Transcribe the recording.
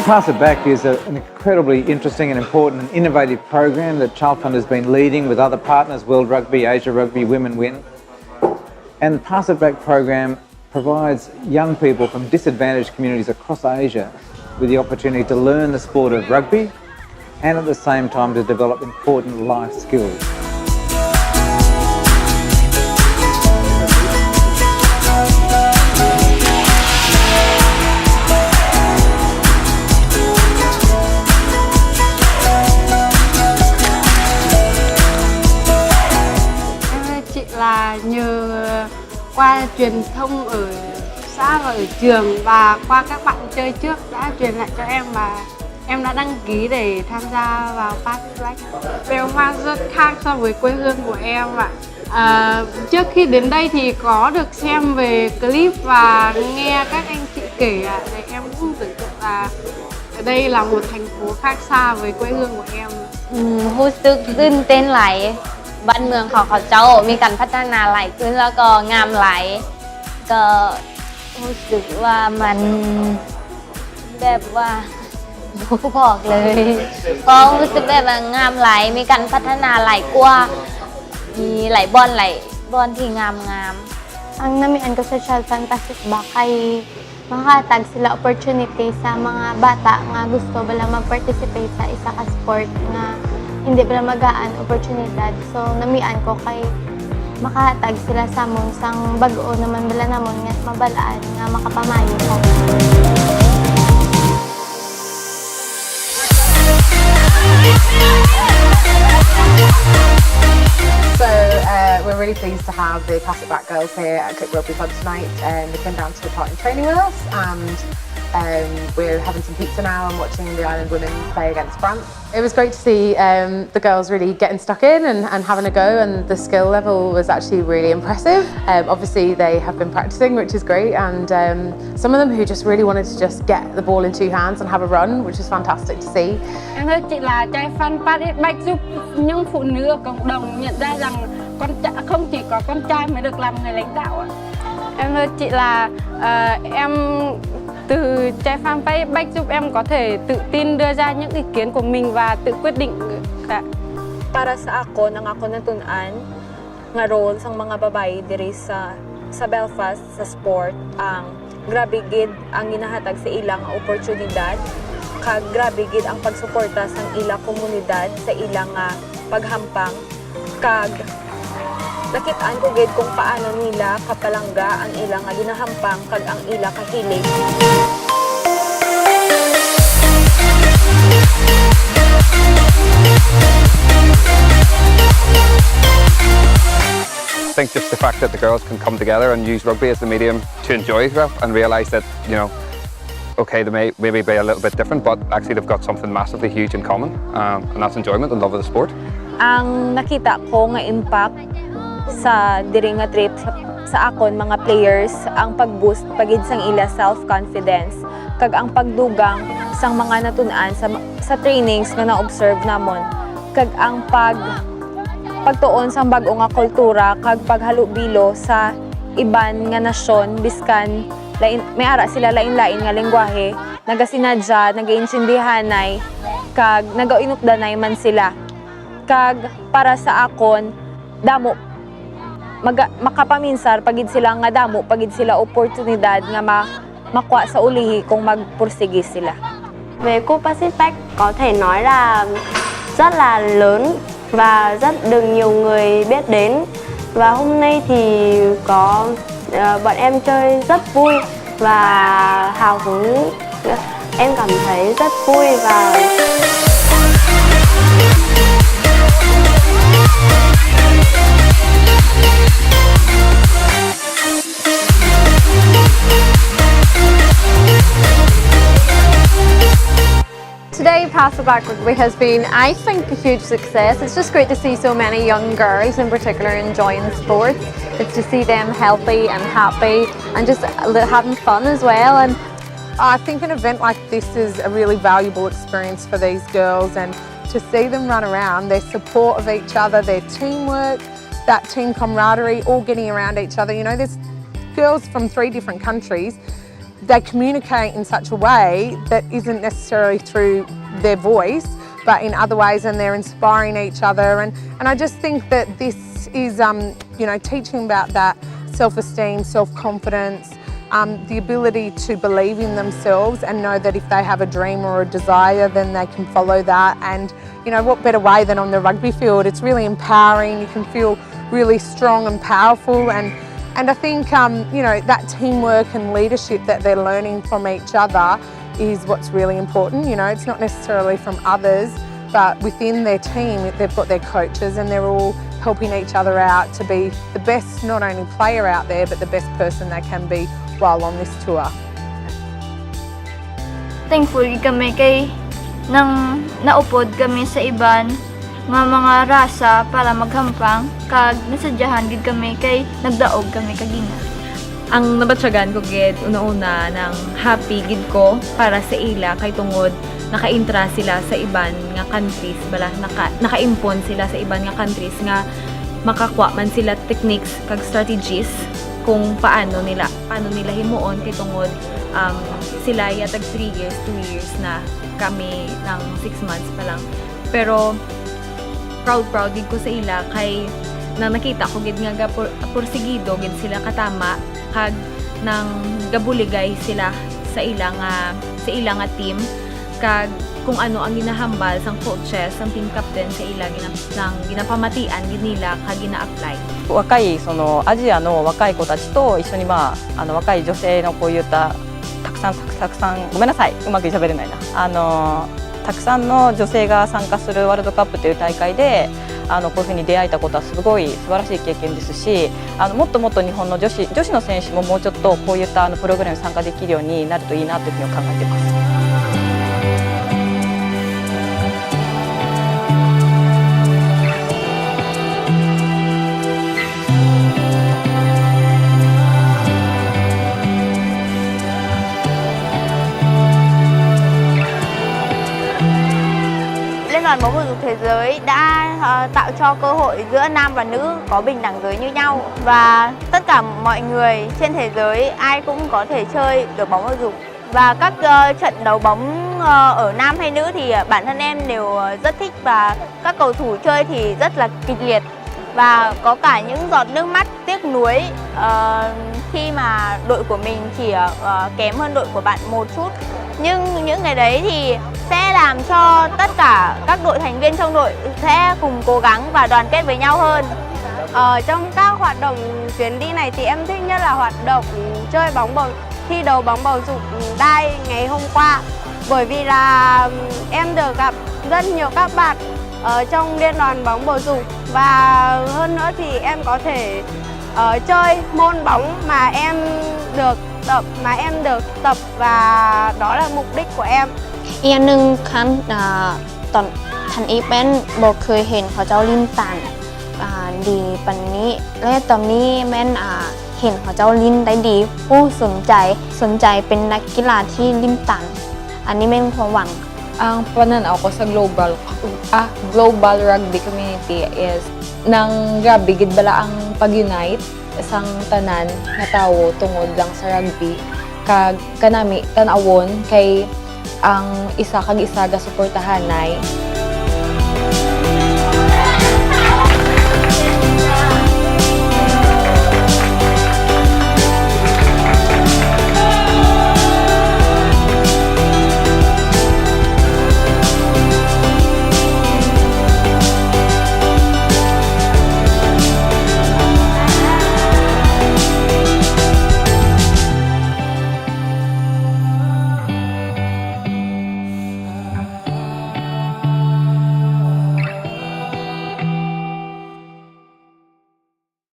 Pass It Back is an incredibly interesting and important and innovative program that Child Fund has been leading with other partners, World Rugby, Asia Rugby, Women Win. And the Pass It Back program provides young people from disadvantaged communities across Asia with the opportunity to learn the sport of rugby and at the same time to develop important life skills. Là nhờ qua truyền thông ở xã và ở trường và qua các bạn chơi trước đã truyền lại cho em và em đã đăng ký để tham gia vào Pass It Back. Bèo Hoa rất khác so với quê hương của em ạ. Trước khi đến đây thì có được xem về clip và nghe các anh chị kể ạ, thì em cũng tưởng tượng là ở đây là một thành phố khác xa với quê hương của em. รู้สึกตื่นเต้นหลายบ้านเมืองของเขาเจ้ามีการพัฒนาหลายขึ้นแล้วก็งามหลายก็รู้สึกว่ามันแบบว่าบอกเลยก็รู้สึกแบบว่างามหลายมีการพัฒนาหลายกว่ามีหลายบอนที่งามAng namian ko sa Child Fund Pass It Back ay makahatag sila opportunity sa mga bata nga gusto bala mag-participate sa isa ka sport nga hindi bala magaan oportunidad. So namian ko kay makahatag sila sa amon sang bag-o naman bala namon nga mabalaan nga makapamayo ko. So we're really pleased to have the Pass It Back girls here at Cook Rugby Club tonight. They came down to take part in training with us, and we're having some pizza now and watching the Ireland women play against France. It was great to see the girls really getting stuck in and having a go, and the skill level was actually really impressive. Obviously they have been practicing, which is great, and some of them who just really wanted to just get the ball in two hands and have a run, which was fantastic to see. Em thưa chị là Child Fund Pass It Back giúp những phụ nữ ở cộng đồng nhận ra rằng không chỉ có con trai mới được làm người lãnh đạo ạ. Em thưa chị là em từ Child Fund Pass It Back giúp em có thể tự tin đưa ra những ý kiến của mình và tự quyết định. Para sa ako, nang ako natunan nga role sang mga babae diri sa Belfast sa sport, ang grabe gid ang ginahatag sa ilang oportunidad, kag grabe gid ang pagsuporta sang ilang komunidad sa ilang paghampang, kag nakitaan ko gid kung paano nila kapalangga ang ilang ginahampang kag ang ilang kahilig. I think just the fact that the girls can come together and use rugby as the medium to enjoy it and realise that, you know, okay, they may maybe be a little bit different, but actually they've got something massively huge in common, and that's enjoyment and love of the sport. Ang nakita ko nga impact sa diri nga trip sa akon mga players ang pag-boost pagid sang ila self-confidence kag ang pagdugang sang mga natun-an sa trainings nga na-observe namon kag ang pagtuon sang bag-o nga kultura kag paghalubilo sa iban nga nasyon biskan may ara sila lain-lain nga lengguwahe nagasinadya nagaintindihanay kag nagainupdanay man sila kag para sa akon damo makapaminsar pagid sila nga damo pagid sila oportunidad nga makuha sa ulihi kung magpursige sila. Về cúp Pass It Back có thể nói là rất là lớn và rất được nhiều người biết đến, và hôm nay thì có bọn em chơi rất vui và hào hứng, em cảm thấy rất vui và Today, Pass It Back Rugby has been, I think, a huge success. It's just great to see so many young girls in particular enjoying the sport. It's to see them healthy and happy and just having fun as well. And I think an event like this is a really valuable experience for these girls, and to see them run around, their support of each other, their teamwork, that team camaraderie, all getting around each other. You know, there's girls from 3 different countries they communicate in such a way that isn't necessarily through their voice, but in other ways, and they're inspiring each other. And I just think that this is, you know, teaching about that self-esteem, self-confidence, the ability to believe in themselves and know that if they have a dream or a desire, then they can follow that. And, you know, what better way than on the rugby field? It's really empowering. You can feel really strong and powerful. And I think, you know, that teamwork and leadership that they're learning from each other is what's really important. You know, it's not necessarily from others, but within their team, they've got their coaches and they're all helping each other out to be the best, not only player out there, but the best person they can be while on this tour. Thankful kami kay nang naupod kami sa iban nga mga rasa para maghampang kag nasadyahan gid kami kay nagdaog kami kagina. Ang nabatyagan ko gid una-una ng happy gid ko para sa ila kay tungod naka-intra sila sa iban nga countries bala naka-impon sila sa iban nga countries nga makakwa man sila techniques kag strategies kung paano nila himuon kay tungod sila yatag 3 years, 2 years na kami ng 6 months pa lang. Pero proud gid ko sa ila kay nang nakita ko gid nga porsigido gid sila katama kag nang gabuligay sila sa ila nga team kag kung ano ang ginahambal sang coaches, sang team captain sa ila ginapamatian gid nila kag gina-apply. 若いそのアジアの若い子たちと一緒に若い女性のこういったたくさんごめんなさいうまく喋れないなたくさんの女性が参加するワールドカップという大会でこういうふうに出会えたことはすごい素晴らしい経験ですしもっともっと日本の女子の選手ももうちょっとこういったプログラムに参加できるようになるといいなというふうに考えています。Liên đoàn bóng bầu dục thế giới đã tạo cho cơ hội giữa nam và nữ có bình đẳng giới như nhau và tất cả mọi người trên thế giới ai cũng có thể chơi được bóng bầu dục và các trận đấu bóng ở nam hay nữ thì bản thân em đều rất thích và các cầu thủ chơi thì rất là kịch liệt và có cả những giọt nước mắt tiếc nuối khi mà đội của mình chỉ kém hơn đội của bạn một chút. Nhưng những cái đấy thì sẽ làm cho tất cả các đội thành viên trong đội sẽ cùng cố gắng và đoàn kết với nhau hơn. Trong các hoạt động chuyến đi này thì em thích nhất là hoạt động chơi thi đấu bóng bầu dục đai ngày hôm qua. Bởi vì là em được gặp rất nhiều các bạn ở trong liên đoàn bóng bầu dục và hơn nữa thì em có thể chơi môn bóng mà em được tập và đó là mục đích của em. อีกอย่างหนึ่งครั้งตอนทันอีเป็นบอกเคยเห็นเขาเจ้าลิ้นตันดีปันนี้และตอนนี้แม่นเห็นเขาเจ้าลิ้นได้ดีผู้สนใจเป็นนักกีฬาที่ลิ้นตันอันนี้แม่นความหวัง Ang pananaw ko sa global rugby community is nang grabe gid bala ang pag-unite isang tanan nga tawo tungod lang sa rugby kag kanami tan-awon kay ang isa kag isa ga suportahanay